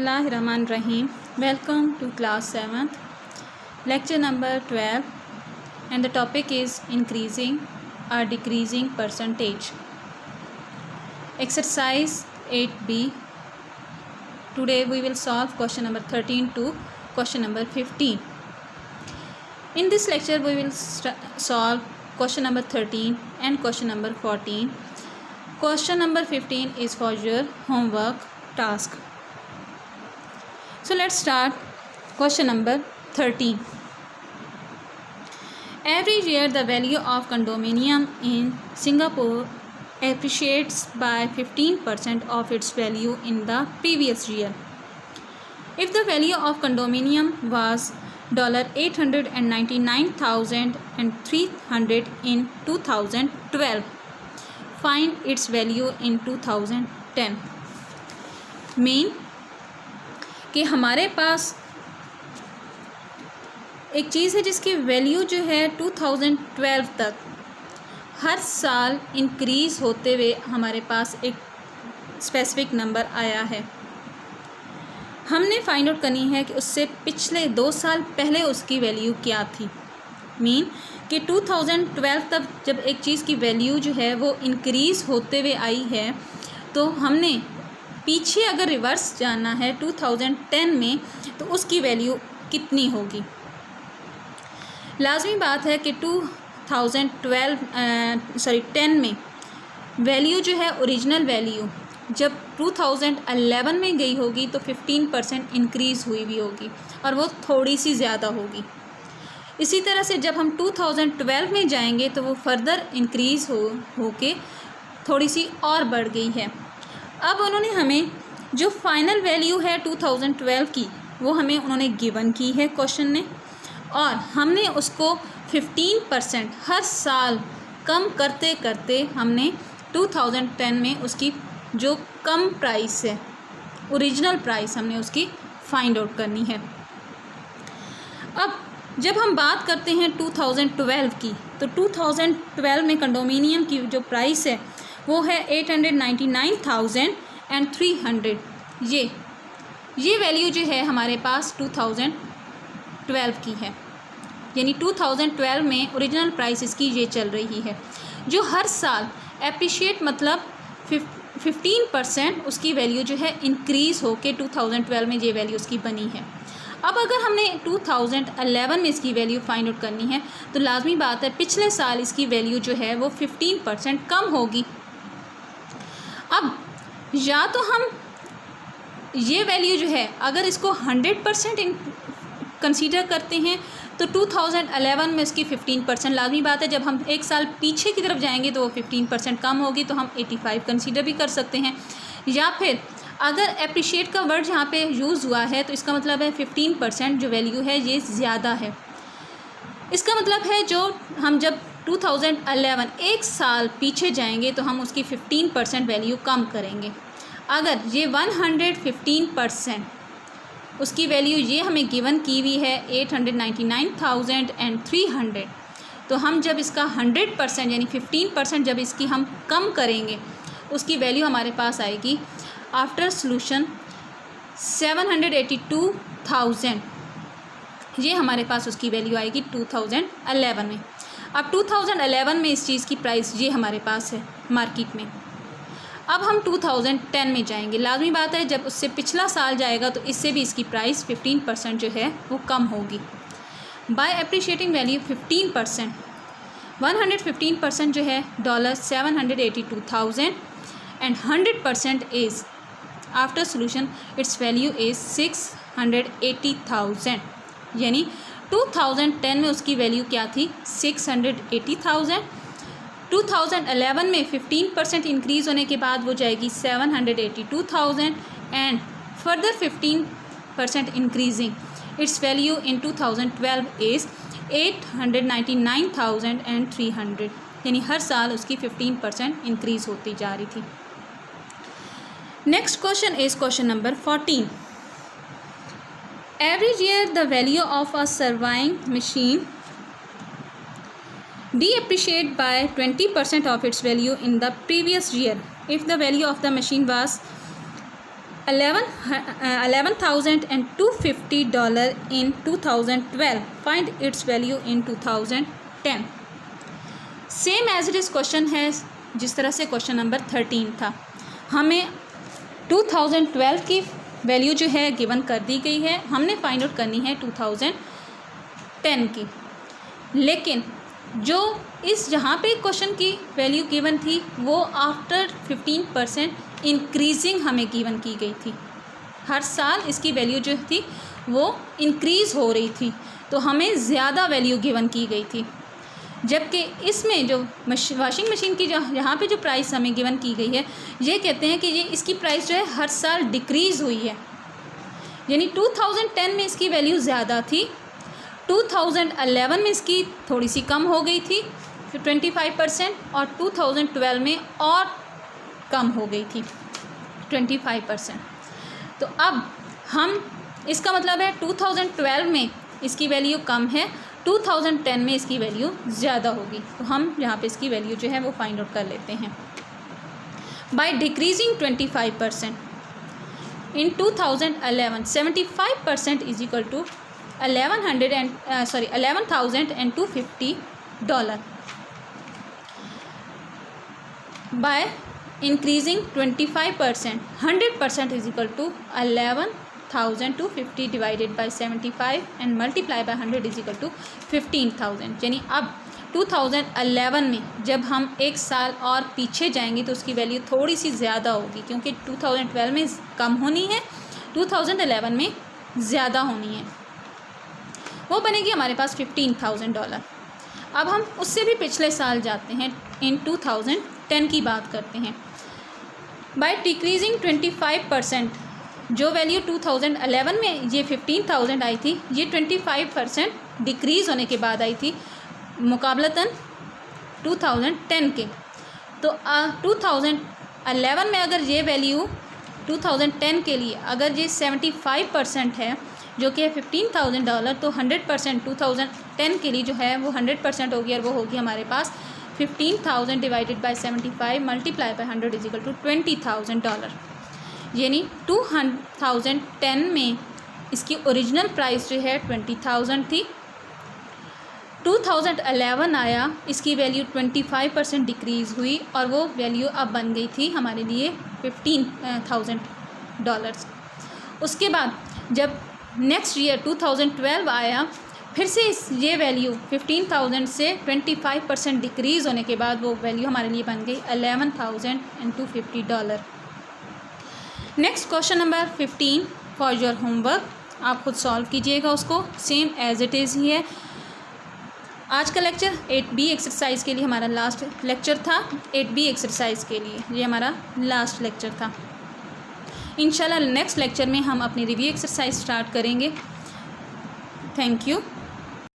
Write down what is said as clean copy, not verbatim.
Bismillahirrahmanirrahim. Welcome to class 7th, lecture number 12, and the topic is increasing or decreasing percentage. Exercise 8b. Today we will solve question number 13 to question number 15. In this lecture we will solve question number 13 and question number 14. Question number 15 is for your homework task. So let's start question number 13. Every year the value of condominium in Singapore appreciates by 15% of its value in the previous year. If the value of condominium was $899,300 in 2012, find its value in 2010. Mean कि हमारे पास एक चीज़ है जिसकी value जो है 2012 तक हर साल increase होते हुए हमारे पास एक स्पेसिफिक नंबर आया है। हमने फाइंड आउट करनी है कि उससे पिछले 2 साल पहले उसकी वैल्यू क्या थी। मीन कि 2012 तक जब एक चीज़ की वैल्यू जो है वो इंक्रीज़ होते हुए आई है, तो हमने पीछे अगर रिवर्स जाना है 2010 में, तो उसकी वैल्यू कितनी होगी। लाजमी बात है कि 10 में वैल्यू जो है ओरिजिनल वैल्यू जब 2011 में गई होगी तो 15% इंक्रीज़ हुई भी होगी और वो थोड़ी सी ज़्यादा होगी। इसी तरह से जब हम 2012 में जाएंगे तो वो फर्दर इंक्रीज़ होके थोड़ी सी और बढ़ गई है। अब उन्होंने हमें जो फाइनल वैल्यू है 2012 की वो हमें उन्होंने गिवन की है क्वेश्चन ने, और हमने उसको 15% हर साल कम करते करते हमने 2010 में उसकी जो कम प्राइस है, ओरिजिनल प्राइस, हमने उसकी फाइंड आउट करनी है। अब जब हम बात करते हैं 2012 की, तो 2012 में कंडोमिनियम की जो प्राइस है वो है 899,300। ये वैल्यू जो है हमारे पास 2012 की है, यानी 2012 में ओरिजिनल प्राइस इसकी ये चल रही है, जो हर साल एप्रिशिएट मतलब 15% उसकी वैल्यू जो है इंक्रीज़ होके 2012 में ये वैल्यू उसकी बनी है। अब अगर हमने 2011 में इसकी वैल्यू फाइंड आउट करनी है तो लाजमी बात है पिछले साल इसकी वैल्यू जो है वो 15% कम होगी। अब या तो हम ये वैल्यू जो है अगर इसको 100% कंसीडर करते हैं तो 2011 में इसकी 15% लाजमी बात है, जब हम एक साल पीछे की तरफ जाएंगे तो वो 15% कम होगी, तो हम 85 कंसीडर भी कर सकते हैं। या फिर अगर एप्रिशिएट का वर्ड यहाँ पे यूज़ हुआ है तो इसका मतलब है 15% जो वैल्यू है ये ज़्यादा है। इसका मतलब है जो हम जब 2011 एक साल पीछे जाएंगे तो हम उसकी 15% वैल्यू कम करेंगे। अगर ये 115% उसकी वैल्यू ये हमें गिवन की हुई है 899,300, तो हम जब इसका 100% यानी 15% जब इसकी हम कम करेंगे उसकी वैल्यू हमारे पास आएगी आफ्टर सोल्यूशन 782,000। ये हमारे पास उसकी वैल्यू आएगी 2011 में। अब 2011 में इस चीज़ की प्राइस ये हमारे पास है मार्केट में। अब हम 2010 में जाएंगे, लाजमी बात है जब उससे पिछला साल जाएगा तो इससे भी इसकी प्राइस 15% जो है वो कम होगी। बाय एप्रिशिएटिंग वैल्यू 15%, 115% जो है $782,000 and 100% is after solution it's value is 680,000। यानी 2010 में उसकी वैल्यू क्या थी 680,000। 2011 में 15% इंक्रीज़ होने के बाद वो जाएगी 782,000 and further 15% increasing its value in 2012 is 899,300। यानी हर साल उसकी 15% इंक्रीज़ होती जा रही थी। Next question is question number 14. Every year the value of a surveying machine depreciate by 20% of its value in the previous year if the value of the machine was $11,250 in 2012. Find its value in 2010. Same as it is question है जिस तरह से question number 13 था। हमें 2012 की value जो है given कर दी गई है, हमने फाइंड आउट करनी है 2010 की। लेकिन जो इस जहाँ पे क्वेश्चन की वैल्यू गिवन थी वो आफ्टर 15% इंक्रीजिंग हमें गिवन की गई थी। हर साल इसकी वैल्यू जो थी वो इंक्रीज़ हो रही थी, तो हमें ज़्यादा वैल्यू गिवन की गई थी। जबकि इसमें जो वॉशिंग मशीन की जो यहाँ पे जो प्राइस हमें गिवन की गई है, ये कहते हैं कि ये इसकी प्राइस जो है हर साल डिक्रीज़ हुई है। यानी 2010 में इसकी वैल्यू ज़्यादा थी, 2011 में इसकी थोड़ी सी कम हो गई थी 25%, और 2012 में और कम हो गई थी 25%। तो अब हम इसका मतलब है 2012 में इसकी वैल्यू कम है, 2010 में इसकी वैल्यू ज़्यादा होगी। तो हम यहाँ पे इसकी वैल्यू जो है वो फाइंड आउट कर लेते हैं। By decreasing 25% in 2011 75% is equal to $11,250। By increasing 25% 100% is equal to 11,250 divided by 75 and multiply by 100 is equal to 15,000। यानी अब 2011 में जब हम एक साल और पीछे जाएंगे तो उसकी वैल्यू थोड़ी सी ज़्यादा होगी, क्योंकि 2012 में कम होनी है, 2011 में ज़्यादा होनी है। वो बनेगी हमारे पास $15,000। अब हम उससे भी पिछले साल जाते हैं, इन 2010 की बात करते हैं। बाय डिक्रीजिंग 25%, जो वैल्यू 2011 में ये 15,000 आई थी, ये 25% डिक्रीज़ होने के बाद आई थी मुकाबलतन 2010 के। तो 2011 में अगर ये वैल्यू 2010 के लिए अगर ये 75% है, जो कि है $15,000, तो 100% 2010 के लिए जो है वो 100% होगी, और वो होगी हमारे पास 15,000 divided by 75 multiply by 100 is equal to $20,000। यानी 2010 में इसकी ओरिजिनल प्राइस जो है 20,000 थी, 2011 आया, इसकी वैल्यू 25% डिक्रीज़ हुई और वो वैल्यू अब बन गई थी हमारे लिए $15,000। उसके बाद जब नेक्स्ट ईयर 2012 आया, फिर से ये वैल्यू 15,000 से 25% डिक्रीज़ होने के बाद वो वैल्यू हमारे लिए बन गई $11,250। Next question number 15 for your homework, आप खुद सॉल्व कीजिएगा उसको, सेम एज इट इज़ ही है। आज का लेक्चर 8B एक्सरसाइज के लिए हमारा लास्ट लेक्चर था। 8B एक्सरसाइज के लिए ये हमारा लास्ट लेक्चर था। इंशाल्लाह नेक्स्ट लेक्चर में हम अपनी रिव्यू एक्सरसाइज स्टार्ट करेंगे। Thank you.